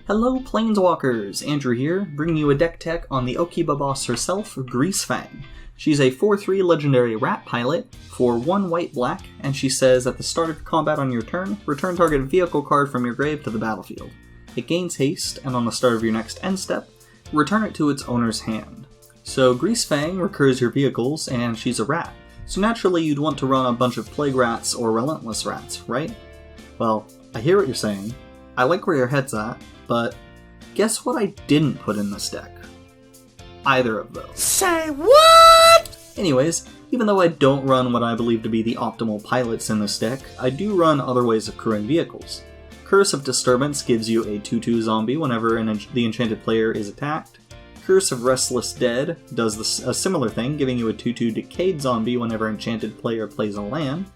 Hello Planeswalkers, Andrew here, bringing you a deck tech on the Okiba boss herself, Greasefang. She's a 4/3 legendary rat pilot for 1 white-black, and she says at the start of combat on your turn, return target vehicle card from your grave to the battlefield. It gains haste, and on the start of your next end step, return it to its owner's hand. So Greasefang recurs your vehicles, and she's a rat, so naturally you'd want to run a bunch of plague rats or relentless rats, right? Well, I hear what you're saying, I like where your head's at, but guess what I didn't put in this deck? Either of those. Say what?! Anyways, even though I don't run what I believe to be the optimal pilots in this deck, I do run other ways of crewing vehicles. Curse of Disturbance gives you a 2/2 zombie whenever the enchanted player is attacked. Curse of Restless Dead does a similar thing, giving you a 2/2 decayed zombie whenever enchanted player plays a land.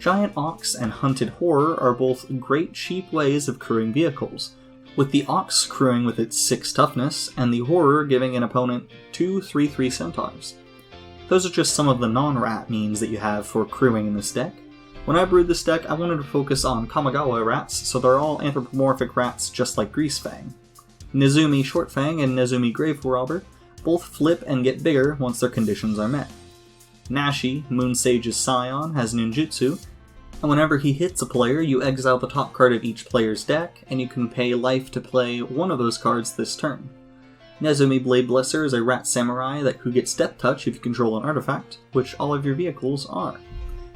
Giant Ox and Hunted Horror are both great cheap ways of crewing vehicles, with the Ox crewing with its 6 toughness, and the Horror giving an opponent 2 3/3 centaurs. Those are just some of the non-rat means that you have for crewing in this deck. When I brewed this deck, I wanted to focus on Kamigawa rats, so they're all anthropomorphic rats just like Greasefang. Nezumi Shortfang and Nezumi Grave Robber both flip and get bigger once their conditions are met. Nashi, Moonsage's Scion, has ninjutsu, and whenever he hits a player, you exile the top card of each player's deck, and you can pay life to play one of those cards this turn. Nezumi Blade Blesser is a rat samurai who gets Death Touch if you control an artifact, which all of your vehicles are.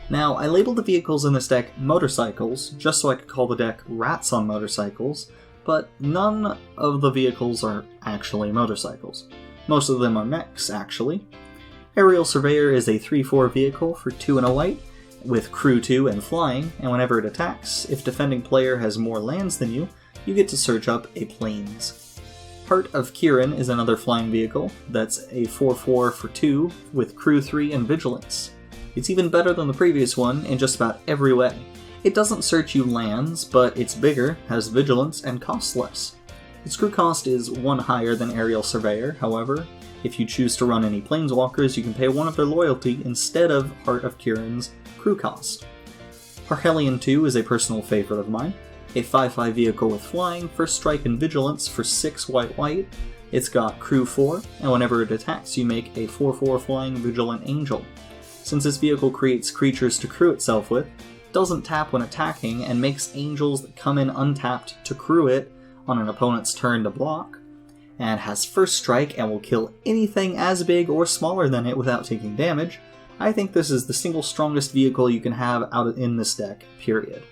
Now, I labeled the vehicles in this deck motorcycles, just so I could call the deck Rats on Motorcycles, but none of the vehicles are actually motorcycles. Most of them are mechs, actually. Aerial Surveyor is a 3/4 vehicle for 2 and a white, with crew 2 and flying, and whenever it attacks, if defending player has more lands than you, you get to search up a plains. Heart of Kirin is another flying vehicle that's a 4/4 for 2 with crew 3 and vigilance. It's even better than the previous one in just about every way. It doesn't search you lands, but it's bigger, has vigilance, and costs less. Its crew cost is 1 higher than Aerial Surveyor, however, if you choose to run any planeswalkers, you can pay 1 of their loyalty instead of Heart of Kirin's crew cost. Parhelion 2 is a personal favorite of mine. A 5/5 vehicle with flying, first strike and vigilance for 6 white. It's got crew 4, and whenever it attacks you make a 4/4 flying vigilant angel. Since this vehicle creates creatures to crew itself with, doesn't tap when attacking, and makes angels that come in untapped to crew it on an opponent's turn to block, and has first strike and will kill anything as big or smaller than it without taking damage, I think this is the single strongest vehicle you can have out in this deck, period.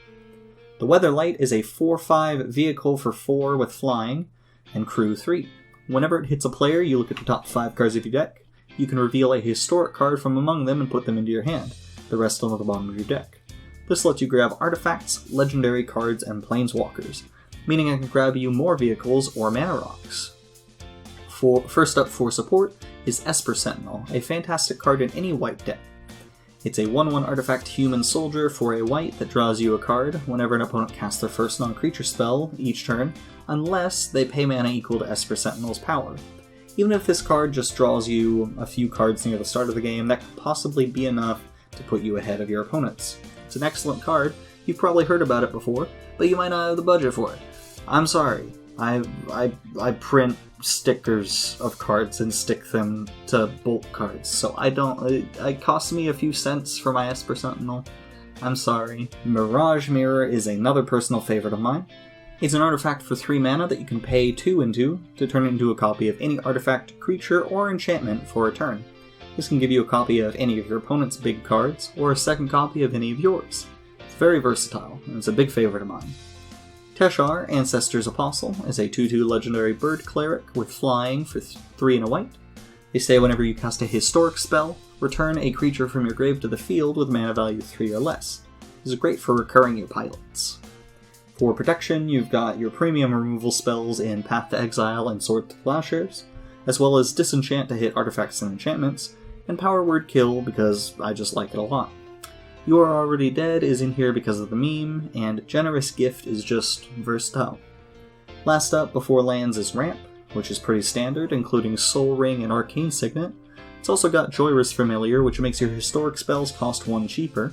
The Weatherlight is a 4/5 vehicle for 4 with flying, and crew 3. Whenever it hits a player, you look at the top 5 cards of your deck. You can reveal a historic card from among them and put them into your hand, the rest on the bottom of your deck. This lets you grab artifacts, legendary cards, and planeswalkers, meaning I can grab you more vehicles or mana rocks. First up for support is Esper Sentinel, a fantastic card in any white deck. It's a 1/1 artifact human soldier for a white that draws you a card whenever an opponent casts their first non-creature spell each turn, unless they pay mana equal to Esper Sentinel's power. Even if this card just draws you a few cards near the start of the game, that could possibly be enough to put you ahead of your opponents. It's an excellent card, you've probably heard about it before, but you might not have the budget for it. I'm sorry, I print stickers of cards and stick them to bulk cards, so it costs me a few cents for my Esper Sentinel. I'm sorry. Mirage Mirror is another personal favorite of mine. It's an artifact for 3 mana that you can pay 2 into to turn into a copy of any artifact, creature, or enchantment for a turn. This can give you a copy of any of your opponent's big cards, or a second copy of any of yours. It's very versatile, and it's a big favorite of mine. Teshar, Ancestor's Apostle, is a 2/2 legendary bird cleric with flying for 3 and a white. They say whenever you cast a historic spell, return a creature from your grave to the field with mana value 3 or less. This is great for recurring your pilots. For protection, you've got your premium removal spells in Path to Exile and Sword to Plowshares, as well as Disenchant to hit artifacts and enchantments, and Power Word Kill because I just like it a lot. You Are Already Dead is in here because of the meme, and Generous Gift is just versatile. Last up before lands is Ramp, which is pretty standard, including Soul Ring and Arcane Signet. It's also got Joyrus Familiar, which makes your historic spells cost 1 cheaper.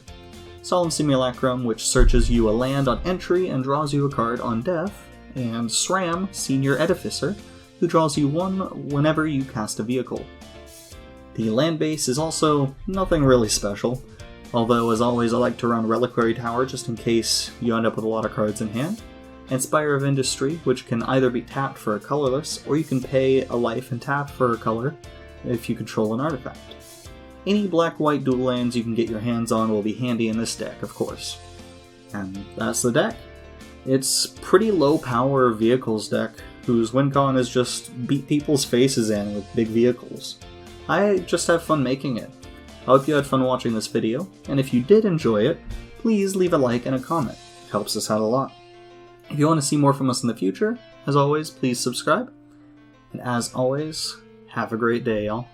Solemn Simulacrum, which searches you a land on entry and draws you a card on death. and SRAM, Senior Edificer, who draws you 1 whenever you cast a vehicle. The land base is also nothing really special, although as always I like to run Reliquary Tower just in case you end up with a lot of cards in hand, and Spire of Industry, which can either be tapped for a colorless, or you can pay a life and tap for a color if you control an artifact. Any black-white dual lands you can get your hands on will be handy in this deck, of course. And that's the deck. It's pretty low power vehicles deck, whose win con is just beat people's faces in with big vehicles. I just have fun making it. I hope you had fun watching this video, and if you did enjoy it, please leave a like and a comment. It helps us out a lot. If you want to see more from us in the future, as always, please subscribe. And as always, have a great day, y'all.